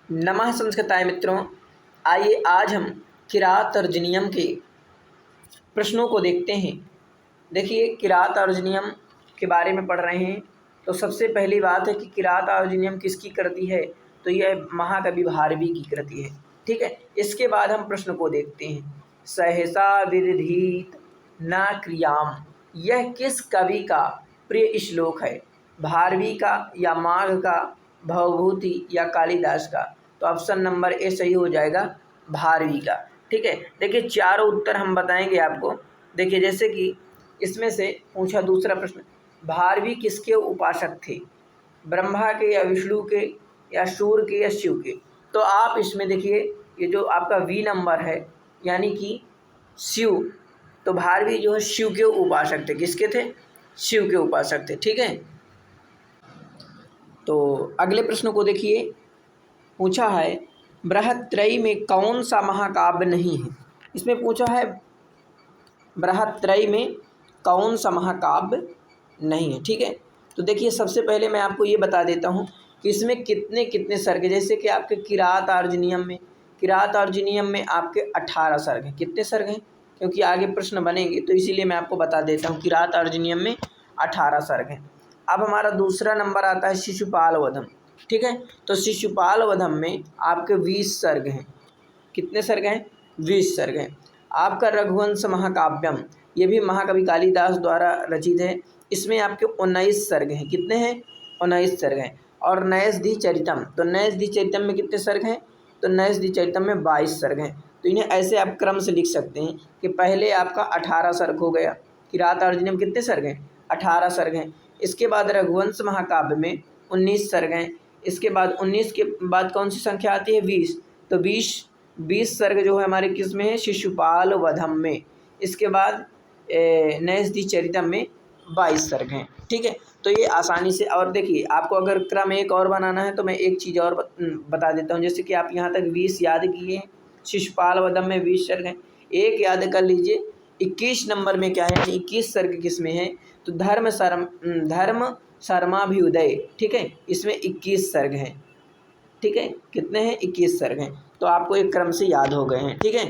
नमः संस्कृताय मित्रों, आइए आज हम किरात अर्जुनियम के प्रश्नों को देखते हैं। देखिए, किरात अर्जुनियम के बारे में पढ़ रहे हैं तो सबसे पहली बात है कि किरात अर्जुनियम किसकी कृति है, तो यह महाकवि भारवी की कृति है। ठीक है, इसके बाद हम प्रश्न को देखते हैं। सहसा विदधीत न क्रियाम, यह किस कवि का प्रिय श्लोक है? भारवी का या माघ का, भवभूति या कालिदास का? तो ऑप्शन नंबर ए सही हो जाएगा, भारवी का। ठीक है, देखिए चारों उत्तर हम बताएंगे आपको। देखिए जैसे कि इसमें से पूछा दूसरा प्रश्न, भारवी किसके उपासक थे? ब्रह्मा के या विष्णु के या सूर्य के या शिव के? तो आप इसमें देखिए ये जो आपका वी नंबर है यानी कि शिव, तो भारवी जो है शिव के उपासक थे। किसके थे? शिव के उपासक थे। ठीक है, तो अगले प्रश्न को देखिए, पूछा है बृहत्त्रयी में कौन सा महाकाव्य नहीं है? इसमें पूछा है बृहत्त्रयी में कौन सा महाकाव्य नहीं है। ठीक है, तो देखिए सबसे पहले मैं आपको ये बता देता हूँ कि इसमें कितने कितने सर्ग, जैसे कि आपके किरात अर्जुनियम में आपके 18 सर्ग हैं। कितने सर्ग हैं? क्योंकि आगे प्रश्न बनेंगे तो इसीलिए मैं आपको बता देता हूँ, किरात अर्जुनियम में 18 सर्ग हैं। अब हमारा दूसरा नंबर आता है शिशुपाल वधम। ठीक है, तो शिशुपाल वधम में आपके 20 सर्ग हैं। कितने सर्ग हैं? 20 सर्ग हैं। आपका रघुवंश महाकाव्यम, ये भी महाकवि कालिदास द्वारा रचित है। इसमें आपके 19 सर्ग हैं। कितने हैं? 19 सर्ग हैं। और नैषधि चरितम, तो नैषधि चरितम में कितने सर्ग हैं? तो नैषधि चरितम में 22 सर्ग हैं। तो इन्हें ऐसे आप क्रम से लिख सकते हैं कि पहले आपका 18 सर्ग हो गया। किरात अर्जुनियम कितने सर्ग हैं? 18 सर्ग हैं। इसके बाद रघुवंश महाकाव्य में 19 सर्ग हैं। इसके बाद 19 के बाद कौन सी संख्या आती है? 20। तो 20 सर्ग जो है हमारे किस में है? शिशुपाल वधम में। इसके बाद नैषधि चरितम में 22 सर्ग हैं। ठीक है, तो ये आसानी से, और देखिए आपको अगर क्रम एक और बनाना है तो मैं एक चीज़ और बता देता हूँ। जैसे कि आप यहाँ तक 20 याद किए हैं, शिशुपाल वधम में 20 सर्ग हैं। एक याद कर लीजिए, 21 नंबर में क्या है? 21 सर्ग किस में है? तो धर्म शर्माभ्युदय। ठीक है, इसमें 21 सर्ग हैं। ठीक है, कितने हैं? 21 सर्ग हैं। तो आपको एक क्रम से याद हो गए हैं। ठीक है,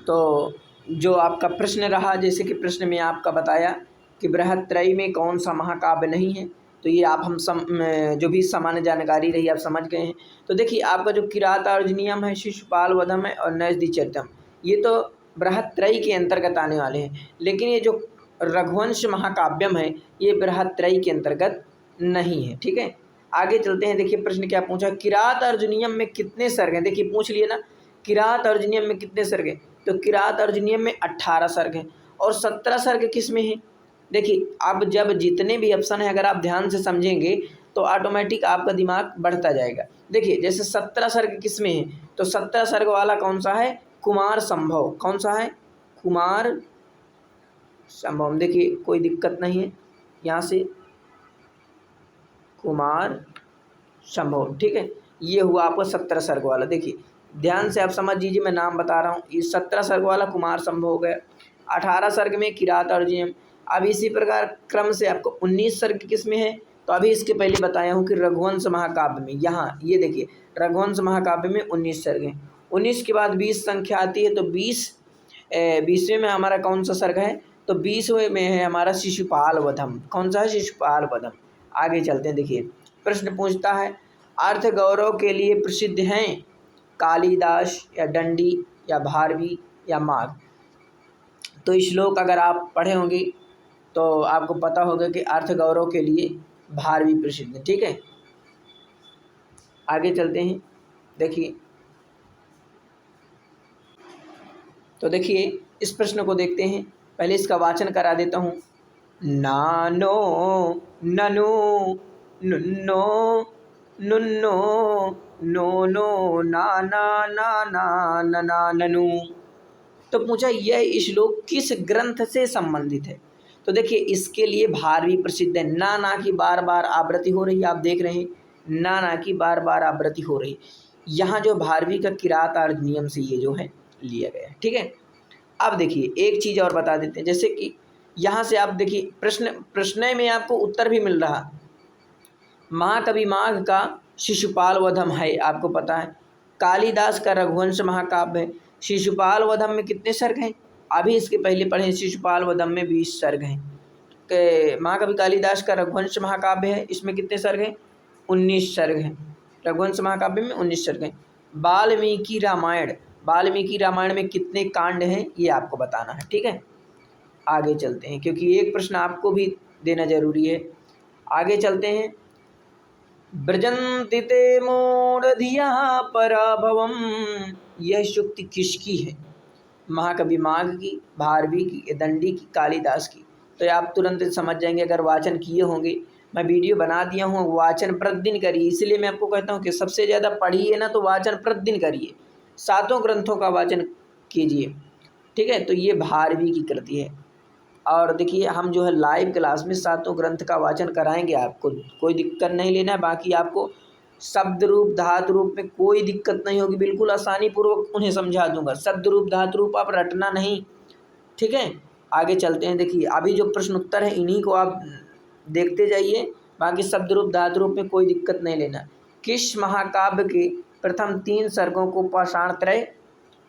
तो जो आपका प्रश्न रहा, जैसे कि प्रश्न में आपका बताया कि बृहत्त्रयी में कौन सा महाकाव्य नहीं है, तो ये आप जो भी सामान्य जानकारी रही आप समझ गए हैं। तो देखिए आपका जो किरात अर्जुनियम है, शिशुपाल वधम है और नैषधि चरितम, ये तो बृहत्त्रयी के अंतर्गत आने वाले हैं। लेकिन ये जो रघुवंश महाकाव्यम है ये बृहत्त्रयी के अंतर्गत नहीं है। ठीक है, आगे चलते हैं। देखिए प्रश्न क्या पूछा, किरात अर्जुनियम में कितने सर्ग हैं? देखिए पूछ लिए ना, किरात अर्जुनियम में कितने सर्ग हैं? तो किरात अर्जुनियम में 18 सर्ग हैं। और 17 सर्ग किस में हैं? देखिए अब जब जितने भी ऑप्शन है अगर आप ध्यान से समझेंगे तो ऑटोमेटिक आपका दिमाग बढ़ता जाएगा। देखिए जैसे 17 सर्ग किस में है? तो 17 सर्ग वाला कौन सा है? कुमार संभव। कौन सा है? कुमार संभव। देखिए कोई दिक्कत नहीं है, यहाँ से कुमार संभव। ठीक है, ये हुआ आपको 17 सर्ग वाला। देखिए ध्यान से आप समझ लीजिए, मैं नाम बता रहा हूँ। ये 17 सर्ग वाला कुमार संभव हो गया, 18 सर्ग में किरात अर्जुनियम। अब इसी प्रकार क्रम से आपको 19 सर्ग किस में है? तो अभी इसके पहले बताया हूँ कि रघुवंश महाकाव्य में। यहाँ ये देखिए रघुवंश महाकाव्य में 19 सर्ग हैं। 19 के बाद 20 संख्या आती है, तो 20वें में हमारा कौन सा सर्ग है? तो 20वें में है हमारा शिशुपाल वधम। कौन सा है? शिशुपाल वधम। आगे चलते हैं। देखिए प्रश्न पूछता है, अर्थ गौरव के लिए प्रसिद्ध हैं कालिदास या दंडी या भारवी या माघ? तो श्लोक अगर आप पढ़े होंगे तो आपको पता होगा कि अर्थ गौरव के लिए भारवी प्रसिद्ध है। ठीक है, आगे चलते हैं। देखिए तो देखिए इस प्रश्न को देखते हैं। पहले इसका वाचन करा देता हूँ। नानो ननु नुन्नो नुन्नो नो नो ना ना ना ना ना ना ननु। तो पूछा यह श्लोक किस ग्रंथ से संबंधित है? तो देखिए इसके लिए भारवी प्रसिद्ध है। ना की बार बार आवृत्ति हो रही है, आप देख रहे हैं ना की बार बार आवृत्ति हो रही है। यहाँ जो भारवी का किरात अर्जुनियम से ये जो है लिया गया है। ठीक है, अब देखिए एक चीज़ और बता देते हैं। जैसे कि यहाँ से आप देखिए प्रश्न में आपको उत्तर भी मिल रहा, महाकवि माघ का शिशुपाल वधम है, आपको पता है। कालिदास का रघुवंश महाकाव्य है। शिशुपाल वधम में कितने सर्ग हैं? अभी इसके पहले पढ़े, शिशुपाल वधम में 20 सर्ग हैं। महाकवि कालिदास का रघुवंश महाकाव्य है, इसमें कितने सर्ग हैं? 19 सर्ग हैं। रघुवंश महाकाव्य में 19 सर्ग हैं। वाल्मीकि रामायण, वाल्मीकि रामायण में कितने कांड हैं ये आपको बताना है, ठीक है। आगे चलते हैं, क्योंकि एक प्रश्न आपको भी देना जरूरी है। आगे चलते हैं। ब्रजंति ते मूढ़धिया पराभवम, यह शुक्ति किसकी है? महाकवि माघ की, भारवी की, दंडी की, कालिदास की। तो ये आप तुरंत समझ जाएंगे अगर वाचन किए होंगे। मैं वीडियो बना दिया हूँ, वाचन प्रतिदिन करिए। इसलिए मैं आपको कहता हूँ कि सबसे ज़्यादा पढ़िए ना तो वाचन प्रतिदिन करिए, 7 ग्रंथों का वाचन कीजिए, ठीक है। तो ये भारवी की कृति है। और देखिए हम जो है लाइव क्लास में 7 ग्रंथ का वाचन कराएंगे आपको, कोई दिक्कत नहीं लेना है। बाकी आपको शब्द रूप धातु रूप में कोई दिक्कत नहीं होगी, बिल्कुल आसानी पूर्वक उन्हें समझा दूंगा। शब्द रूप धातु रूप आप रटना नहीं, ठीक है। आगे चलते हैं। देखिए अभी जो प्रश्न उत्तर है इन्हीं को आप देखते जाइए, बाकी शब्द रूप धातु रूप में कोई दिक्कत नहीं लेना। किस महाकाव्य के प्रथम 3 सर्गों को पाषाण त्रय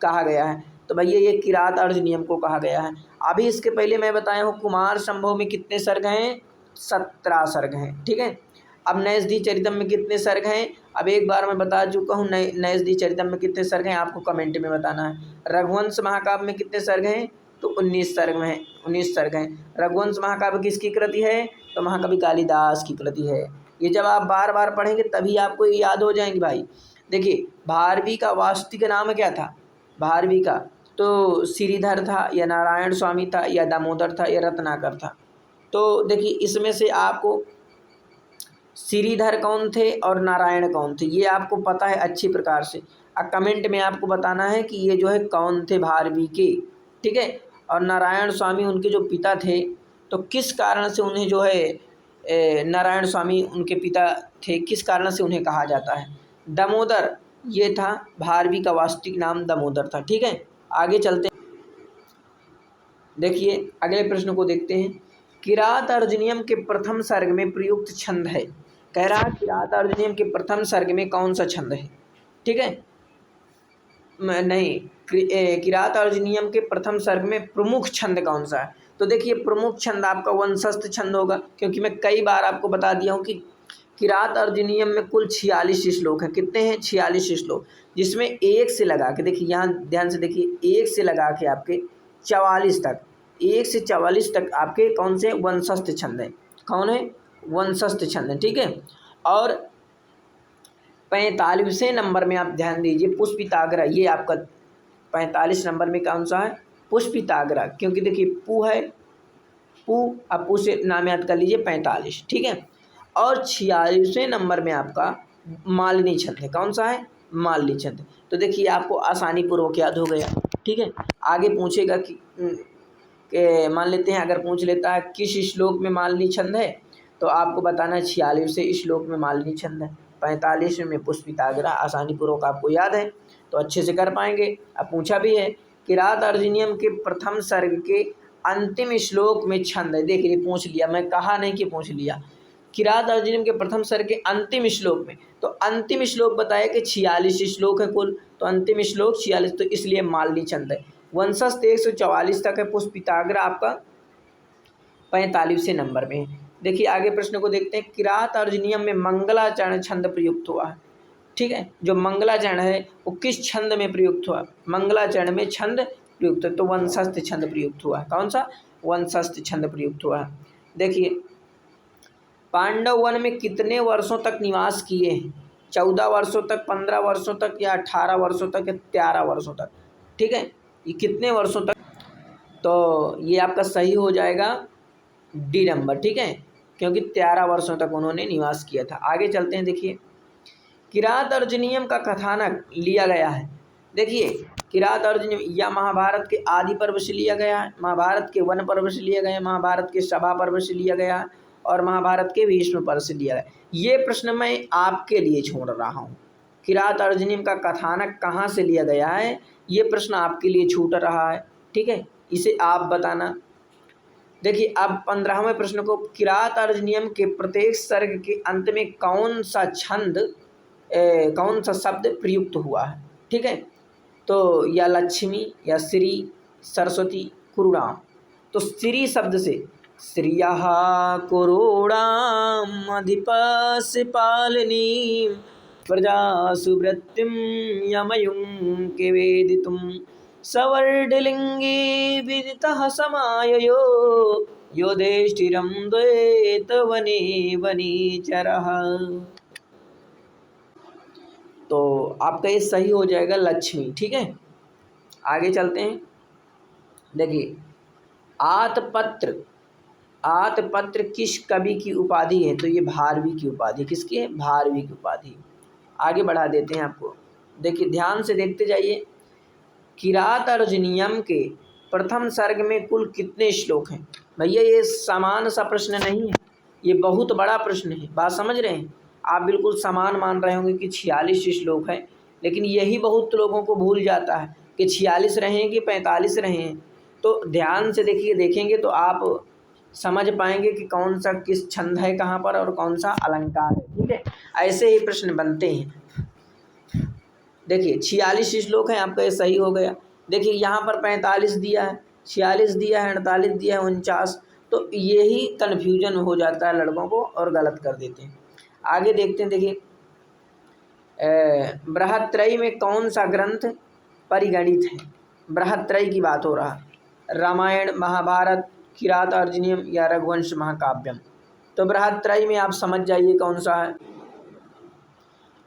कहा गया है? तो भैया ये किरात अर्ज नियम को कहा गया है। अभी इसके पहले मैं बताया हूँ कुमार संभव में कितने सर्ग हैं? 17 सर्ग हैं, ठीक है। अब नैषधि चरितम में कितने सर्ग हैं? अब एक बार मैं बता चुका हूँ नैषधि चरितम में कितने सर्ग हैं, आपको कमेंट में बताना है। रघुवंश महाकाव्य में कितने सर्ग हैं? तो 19 सर्ग में हैं, 19 सर्ग हैं। रघुवंश महाकाव्य किसकी कृति है? तो महाकवि कालिदास की कृति है। ये जब आप बार बार पढ़ेंगे तभी आपको ये याद हो जाएंगे भाई। देखिए भारवी का वास्तविक नाम क्या था? भारवी का तो श्रीधर था या नारायण स्वामी था या दामोदर था या रत्नाकर था। तो देखिए इसमें से आपको श्रीधर कौन थे और नारायण कौन थे ये आपको पता है अच्छी प्रकार से। अब कमेंट में आपको बताना है कि ये जो है कौन थे भारवी के, ठीक है। और नारायण स्वामी उनके जो पिता थे, तो किस कारण से उन्हें जो है नारायण स्वामी उनके पिता थे, किस कारण से उन्हें कहा जाता है? दामोदर, ये था भारवी का वास्तविक नाम दामोदर था, ठीक है। आगे चलते हैं। देखिए अगले प्रश्न को देखते हैं। किरात अर्जुनियम के प्रथम सर्ग में प्रयुक्त छंद है। कह रहा है किरात अर्जुनियम के प्रथम सर्ग में कौन सा छंद है, ठीक है। नहीं, किरात अर्जुनियम के प्रथम सर्ग में प्रमुख छंद कौन सा है? तो देखिए प्रमुख छंद आपका वंशस्थ छंद होगा, क्योंकि मैं कई बार आपको बता दिया हूँ कि किरात अर्जुनियम में कुल 46 श्लोक हैं। कितने हैं? 46 श्लोक, जिसमें 1 से लगा के, देखिए यहाँ ध्यान से देखिए, 1 से लगा के आपके 44 तक, 1 से 44 तक आपके कौन से? वंशस्थ छंद है। कौन है? वंशस्थ छंद है, ठीक है। और 45वें नंबर में आप ध्यान दीजिए, पुष्पिताग्रह, ये आपका 45 नंबर में कौन सा है? पुष्पिताग्रह, क्योंकि देखिए पू है, पू, अब पू से नाम याद कर लीजिए 45, ठीक है। और 46वें नंबर में आपका मालिनी छंद है। कौन सा है? मालिनी छंद। तो देखिए आपको आसानी पूर्वक याद हो गया, ठीक है। आगे पूछेगा कि मान लेते हैं अगर पूछ लेता है किस श्लोक में मालिनी छंद है, तो आपको बताना है 46वें श्लोक में मालिनी छंद है, 45 में पुष्पिताग्रह। आसानी पूर्वक आपको याद है तो अच्छे से कर पाएंगे। अब पूछा भी है किरात अर्जुनियम के प्रथम सर्ग के अंतिम श्लोक में छंद है। देखिए पूछ लिया, मैं कहा नहीं कि पूछ लिया। किरात अर्जुनियम के प्रथम सर्ग के अंतिम श्लोक में, तो अंतिम श्लोक बताया कि 46 श्लोक है कुल, तो अंतिम श्लोक 46, तो इसलिए मालिनी छंद है। वंशस्थ 144 तक है, पुष्पिताग्रह आपका 45वें नंबर में है। देखिए आगे प्रश्न को देखते हैं। किरात अर्जुनियम में मंगलाचरण छंद प्रयुक्त हुआ है, ठीक है। जो मंगलाचरण है वो किस छंद में प्रयुक्त हुआ? मंगलाचरण में छंद प्रयुक्त है, तो वंशस्थ छंद प्रयुक्त हुआ है। कौन सा? वंशस्थ छंद प्रयुक्त हुआ है। देखिए पांडव वन में कितने वर्षों तक निवास किए हैं? 14 वर्षों तक, 15 वर्षों तक, या 18 वर्षों तक, या 13 वर्षों तक, ठीक है। ये कितने वर्षों तक? तो ये आपका सही हो जाएगा डी नंबर, ठीक है, क्योंकि 13 वर्षों तक उन्होंने निवास किया था। आगे चलते हैं। देखिए किरात अर्जुनियम का कथानक लिया गया है। देखिए किरात अर्जुनियम या महाभारत के आदि पर्व से लिया गया है, महाभारत के वन पर्व से लिया गया है, महाभारत के सभा पर्व से लिया गया है, और महाभारत के भीष्म पर्व से लिया गया है। ये प्रश्न मैं आपके लिए छोड़ रहा हूँ। किरात अर्जुनियम का कथानक कहाँ से लिया गया है, ये प्रश्न आपके लिए छूट रहा है, ठीक है, इसे आप बताना। देखिए अब 15वें प्रश्न को, किरात अर्जुनियम के प्रत्येक सर्ग के अंत में कौन सा छंद कौन सा शब्द प्रयुक्त हुआ है, ठीक है। तो या लक्ष्मी या श्री, सरस्वती, कुरुणाम। तो श्री शब्द से श्रियः कुरूणाम् अधिपस्य पालनीं प्रजासु वृत्तिं यमयुं केवेदितुं सवर्णलिङ्गे विदितः समाययो योधेष्ठिरं द्वैतवने वनेचरः। तो आपका ये सही हो जाएगा लक्ष्मी, ठीक है। आगे चलते हैं। देखिए आतपत्र, आतपत्र किस कवि की उपाधि है? तो ये भारवी की उपाधि। किसकी है? भारवी की उपाधि। आगे बढ़ा देते हैं आपको। देखिए ध्यान से देखते जाइए। किरातार्जुनीयम के प्रथम सर्ग में कुल कितने श्लोक हैं? भैया ये समान सा प्रश्न नहीं है, ये बहुत बड़ा प्रश्न है। बात समझ रहे हैं? आप बिल्कुल समान मान रहे होंगे कि 46 श्लोक है, लेकिन यही बहुत लोगों को भूल जाता है कि 46 रहे हैं कि 45 रहे हैं। तो ध्यान से देखिए, देखेंगे तो आप समझ पाएंगे कि कौन सा किस छंद है कहाँ पर और कौन सा अलंकार है, ठीक है। ऐसे ही प्रश्न बनते हैं। देखिए 46 श्लोक हैं, आपका ये सही हो गया। देखिए यहाँ पर 45 दिया है, 46 दिया है, 48 दिया है, 49। तो यही कन्फ्यूजन हो जाता है लड़कों को और गलत कर देते हैं। आगे देखते हैं। देखिए बृहत्त्रयी में कौन सा ग्रंथ परिगणित है? बृहत्त्रयी की बात हो रहा है। रामायण, महाभारत, किरातार्जुनीयम या रघुवंश महाकाव्यम। तो बृहत्त्रयी में आप समझ जाइए कौन सा है।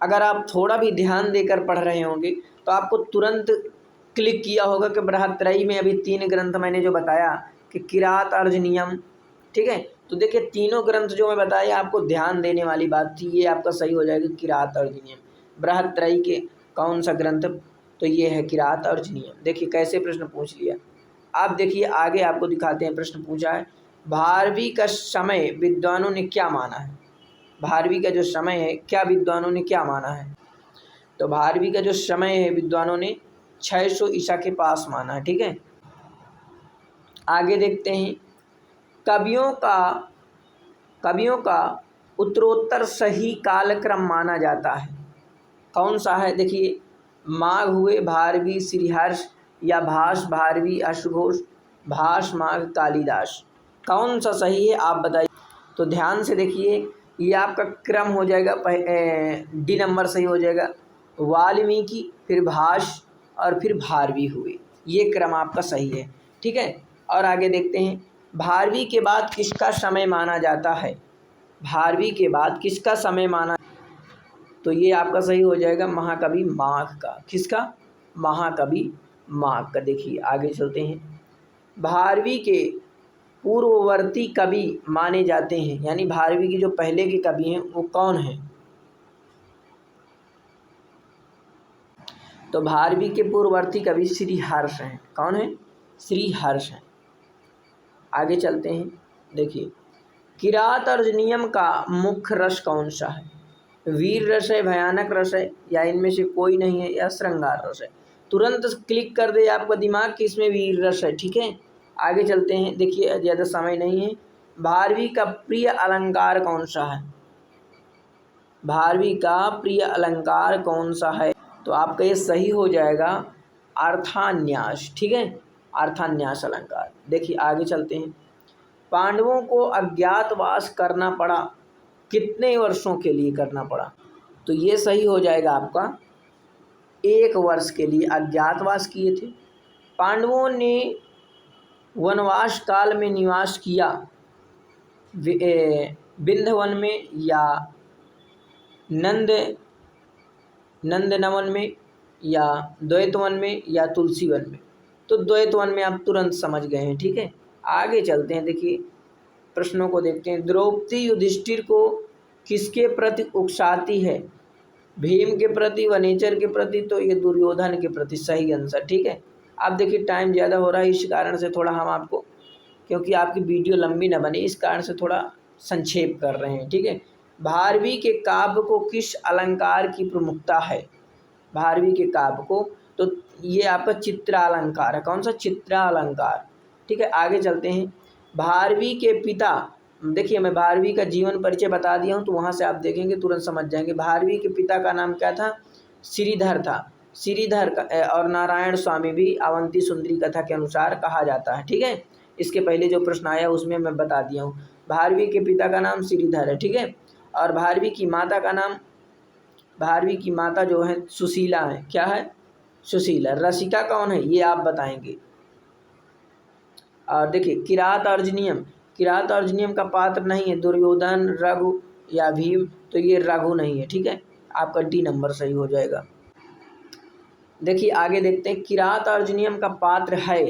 अगर आप थोड़ा भी ध्यान देकर पढ़ रहे होंगे तो आपको तुरंत क्लिक किया होगा कि बृहत्त्रयी में अभी 3 ग्रंथ मैंने जो बताया कि किरातार्जुनीयम, ठीक है। तो देखिए तीनों ग्रंथ जो मैं बताया आपको ध्यान देने वाली बात थी, ये आपका सही हो जाएगा किरातार्जुनीयम। बृहत्त्रयी के कौन सा ग्रंथ? तो ये है किरातार्जुनीयम। देखिए कैसे प्रश्न पूछ लिया। आप देखिए आगे आपको दिखाते हैं। प्रश्न पूछा है भारवी का समय विद्वानों ने क्या माना है? भारवी का जो समय है क्या विद्वानों ने क्या माना है? तो भारवी का जो समय है विद्वानों ने 600 ईसा के पास माना है, ठीक है। आगे देखते हैं। कवियों का उत्तरोत्तर सही कालक्रम माना जाता है, कौन सा है? देखिए माघ हुए भारवी श्रीहर्ष या भाष भारवी अश्वघोष, भाष माघ कालिदास। कौन सा सही है आप बताइए। तो ध्यान से देखिए, ये आपका क्रम हो जाएगा, डी नंबर सही हो जाएगा। वाल्मीकि, फिर भाष और फिर भारवी हुए, ये क्रम आपका सही है, ठीक है। और आगे देखते हैं। भारवी के बाद किसका समय माना जाता है? भारवी के बाद किसका समय माना? तो ये आपका सही हो जाएगा महाकवि माघ का। किसका? महाकवि माघ का। देखिए आगे चलते हैं। भारवी के पूर्ववर्ती कवि माने जाते हैं, यानी भारवी की जो पहले के कवि हैं वो कौन हैं? तो भारवी के पूर्ववर्ती कवि श्रीहर्ष हैं। कौन है? श्रीहर्ष हैं। आगे चलते हैं। देखिए किरातार्जुनीयम का मुख्य रस कौन सा है? वीर रस है, भयानक रस है, या इनमें से कोई नहीं है, या श्रृंगार रस है? तुरंत क्लिक कर दे आपका दिमाग कि इसमें वीर रस है, ठीक है। आगे चलते हैं। देखिए ज़्यादा समय नहीं है। भारवी का प्रिय अलंकार कौन सा है? भारवी का प्रिय अलंकार कौन सा है? तो आपका ये सही हो जाएगा अर्थान्यास, ठीक है। अर्थान्यास अलंकार। देखिए आगे चलते हैं। पांडवों को अज्ञातवास करना पड़ा, कितने वर्षों के लिए करना पड़ा? तो ये सही हो जाएगा आपका 1 वर्ष के लिए अज्ञातवास किए थे। पांडवों ने वनवास काल में निवास किया विंध्यवन में या नंदनवन में या द्वैतवन में या तुलसीवन में? तो द्वैतवन में आप तुरंत समझ गए हैं, ठीक है। आगे चलते हैं। देखिए प्रश्नों को देखते हैं। द्रौपदी युधिष्ठिर को किसके प्रति उकसाती है? भीम के प्रति, वनेचर के प्रति, तो ये दुर्योधन के प्रति सही आंसर, ठीक है। अब देखिए टाइम ज़्यादा हो रहा है, इस कारण से थोड़ा हम आपको, क्योंकि आपकी वीडियो लंबी न बने इस कारण से थोड़ा संक्षेप कर रहे हैं, ठीक है। भारवी के काव्य को किस अलंकार की प्रमुखता है? भारवी के काव्य को, तो ये आपका चित्रालंकार है। कौन सा? चित्रालंकार, ठीक है। आगे चलते हैं। भारवी के पिता देखिए मैं भारवी का जीवन परिचय बता दिया हूँ, तो वहाँ से आप देखेंगे तुरंत समझ जाएंगे। भारवी के पिता का नाम क्या था? श्रीधर था। श्रीधर का और नारायण स्वामी भी अवंती सुंदरी कथा के अनुसार कहा जाता है। ठीक है, इसके पहले जो प्रश्न आया उसमें मैं बता दिया हूँ। भारवी के पिता का नाम श्रीधर है। ठीक है, और भारवी की माता का नाम, भारवी की माता जो है सुशीला है। क्या है? सुशीला। रसिका कौन है ये आप बताएंगे। और देखिए किरात अर्जुनियम, किरात अर्जुनियम का पात्र नहीं है दुर्योधन, रघु या भीम, तो ये रघु नहीं है। ठीक है, आपका डी नंबर सही हो जाएगा। देखिए आगे देखते हैं, किरात अर्जुनियम का पात्र है,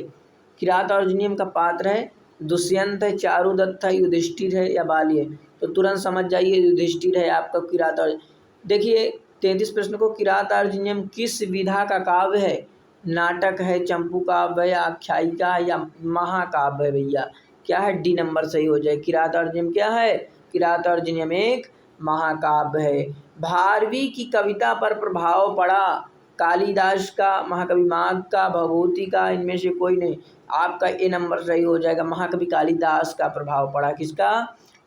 किरात अर्जुनियम का पात्र है दुष्यंत है, चारुदत्त है, युधिष्ठिर है या बाली है, तो तुरंत समझ जाइए युधिष्ठिर है आपका किरात अर्जुन। देखिए 33 प्रश्न को, किरात अर्जुनियम किस विधा का काव्य है? नाटक है, चंपू काव्य या आख्यायिका है या महाकाव्य है भैया? क्या है? डी नंबर सही हो जाए। किरात अर्जुनियम क्या है? किरात अर्जुनियम एक महाकाव्य है। भारवी की कविता पर प्रभाव पड़ा कालिदास का, महाकवि माघ का, भभूति का, इनमें से कोई नहीं। आपका ए नंबर सही हो जाएगा। महाकवि कालिदास का प्रभाव पड़ा। किसका?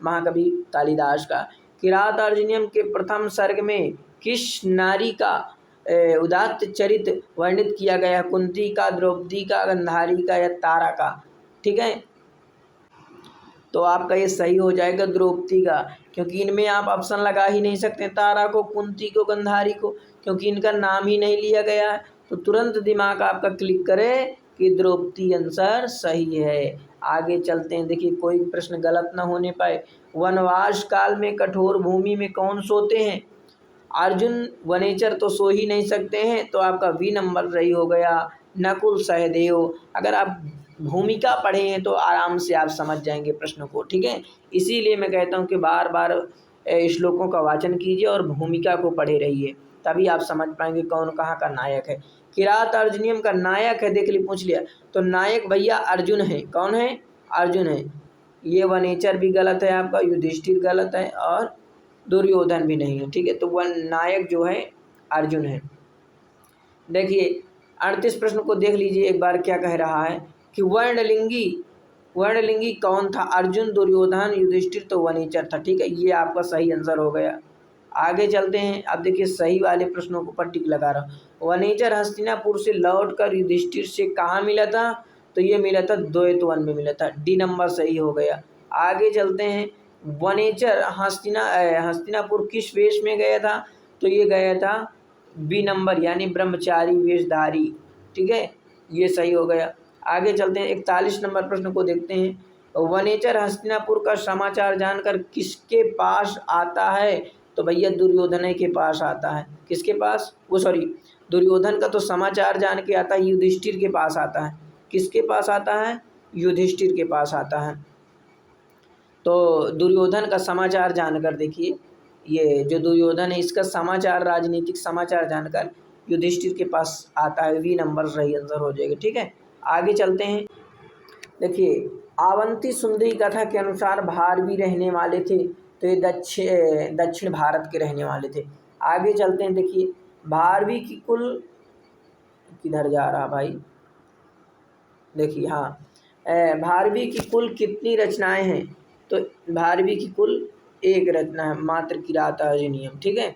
महाकवि कालिदास का। किरात अर्जुनियम के प्रथम सर्ग में किस नारी का उदात्त चरित्र वर्णित किया गया? कुंती का, द्रौपदी का, गंधारी का या तारा का? ठीक है, तो आपका ये सही हो जाएगा द्रौपदी का, क्योंकि इनमें आप ऑप्शन लगा ही नहीं सकते, तारा को, कुंती को, गंधारी को, क्योंकि इनका नाम ही नहीं लिया गया है। तो तुरंत दिमाग आपका क्लिक करे कि द्रौपदी आंसर सही है। आगे चलते हैं। देखिए कोई प्रश्न गलत ना होने पाए। वनवास काल में कठोर भूमि में कौन सोते हैं? अर्जुन वनेचर तो सो ही नहीं सकते हैं, तो आपका बी नंबर सही हो गया, नकुल सहदेव। अगर आप भूमिका पढ़े हैं तो आराम से आप समझ जाएंगे प्रश्न को। ठीक है, इसीलिए मैं कहता हूँ कि बार बार श्लोकों का वाचन कीजिए और भूमिका को पढ़े रहिए, तभी आप समझ पाएंगे कौन कहाँ का नायक है। किरात अर्जुनियम का नायक है, देख ली, पूछ लिया, तो नायक भैया अर्जुन है। कौन है? अर्जुन है। ये वनेचर भी गलत है आपका, युधिष्ठिर गलत है और दुर्योधन भी नहीं है। ठीक है, तो वह नायक जो है अर्जुन है। देखिए 38 प्रश्न को देख लीजिए एक बार, क्या कह रहा है कि वर्णलिंगी कौन था? अर्जुन, दुर्योधन, युधिष्ठिर, तो वनेचर था। ठीक है, ये आपका सही आंसर हो गया। आगे चलते हैं। अब देखिए सही वाले प्रश्नों को पर टिक लगा रहा हूँ। वनेचर हस्तिनापुर से लौटकर युधिष्ठिर से कहाँ मिला था? तो ये मिला था द्वैतवन में मिला था। डी नंबर सही हो गया। आगे चलते हैं। वनेचर हस्तिनापुर किस वेश में गया था? तो ये गया था बी नंबर, यानी ब्रह्मचारी वेशधारी। ठीक है, ये सही हो गया। आगे चलते हैं। 41 नंबर प्रश्न को देखते हैं। वनेचर हस्तिनापुर का समाचार जानकर किसके पास आता है? तो भैया दुर्योधन के पास आता है। किसके पास? वो सॉरी, दुर्योधन का तो समाचार जान के आता है, युधिष्ठिर के पास आता है। किसके पास आता है? युधिष्ठिर के पास आता है। तो दुर्योधन का समाचार जानकर, देखिए ये जो दुर्योधन है इसका समाचार, राजनीतिक समाचार जानकर युधिष्ठिर के पास आता है। वी नंबर सही आंसर हो जाएगा। ठीक है, आगे चलते हैं। देखिए अवंती सुंदरी कथा के अनुसार भारवी रहने वाले थे, तो ये दक्षिण भारत के रहने वाले थे। आगे चलते हैं। देखिए भारवी की कुल, किधर जा रहा भाई, देखिए हाँ, भारवी की कुल कितनी रचनाएं हैं? तो भारवी की कुल एक रचना है मात्र, किरात अर्जुनियम। ठीक है,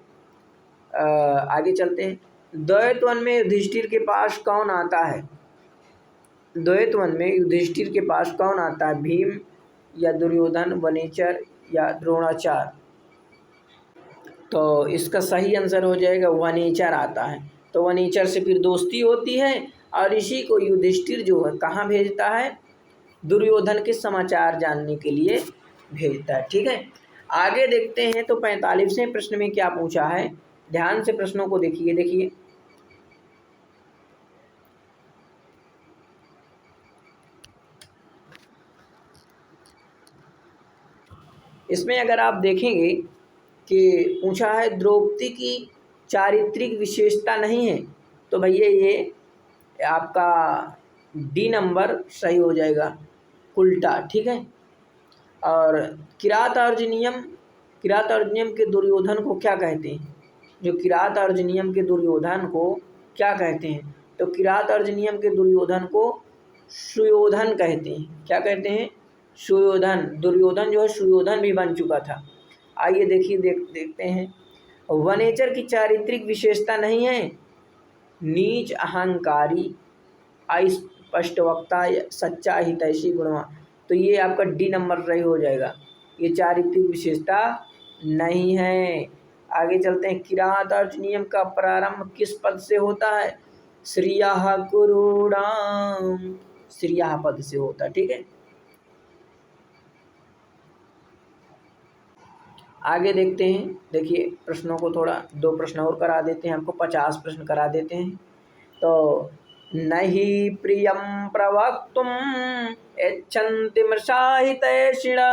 आगे चलते हैं। द्वैतवन में युधिष्ठिर के पास कौन आता है? द्वैतवन में युधिष्ठिर के पास कौन आता है? भीम या दुर्योधन, वनेचर या द्रोणाचार्य? तो इसका सही आंसर हो जाएगा वनेचर आता है। तो वनेचर से फिर दोस्ती होती है और इसी को युधिष्ठिर जो है कहाँ भेजता है? दुर्योधन के समाचार जानने के लिए भेजता है। ठीक है, आगे देखते हैं। तो 45वें प्रश्न में क्या पूछा है? ध्यान से प्रश्नों को देखिए। देखिए इसमें अगर आप देखेंगे कि पूछा है द्रौपदी की चारित्रिक विशेषता नहीं है, तो भैया ये आपका डी नंबर सही हो जाएगा, उल्टा। ठीक है, और किरात अर्जुनियम के दुर्योधन को क्या कहते हैं? जो किरात अर्जुनियम के दुर्योधन को क्या कहते हैं? तो किरात अर्जुनियम के दुर्योधन को सुयोधन कहते हैं। क्या कहते हैं? सुयोधन, दुर्योधन जो है सुयोधन भी बन चुका था। आइए देखते हैं। वनेचर की चारित्रिक विशेषता नहीं है, नीच, अहंकारी, अस्पष्टवक्ता, सच्चा, हितैषी, गुणवान। तो ये आपका डी नंबर सही हो जाएगा, ये चारित्रिक विशेषता नहीं है। आगे चलते हैं। किरात अर्च नियम का प्रारंभ किस पद से होता है? श्रियः कुरूणाम, श्रियः पद से होता है। ठीक है, आगे देखते हैं। देखिए प्रश्नों को थोड़ा 2 प्रश्न और करा देते हैं, आपको 50 प्रश्न करा देते हैं। तो नहीं प्रियं प्रवक्तुम इच्छन्ति मृषाहितैषिणा,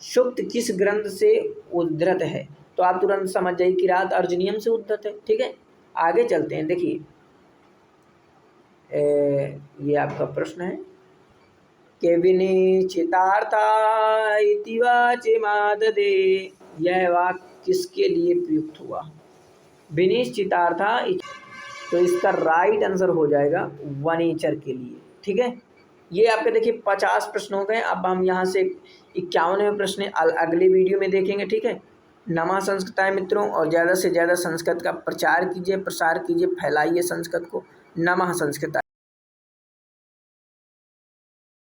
सूक्त किस ग्रंथ से उद्धृत है? तो आप तुरंत समझ जाइए, किरात अर्जुन नियम से उद्धृत है। ठीक है, आगे चलते हैं। देखिए ये आपका प्रश्न है कि विनिश्चितार्था इति वाचिमाददे, यह वाक्य किसके लिए प्रयुक्त हुआ? विनिश्चितार्था, तो इसका राइट आंसर हो जाएगा वनेचर के लिए। ठीक है, ये आपके देखिए 50 प्रश्न हो गए। अब हम यहाँ से 51वें प्रश्न अगले वीडियो में देखेंगे। ठीक है, नमः संस्कृताय मित्रों, और ज़्यादा से ज़्यादा संस्कृत का प्रचार कीजिए, प्रसार कीजिए, फैलाइए संस्कृत को। नमः संस्कृताय।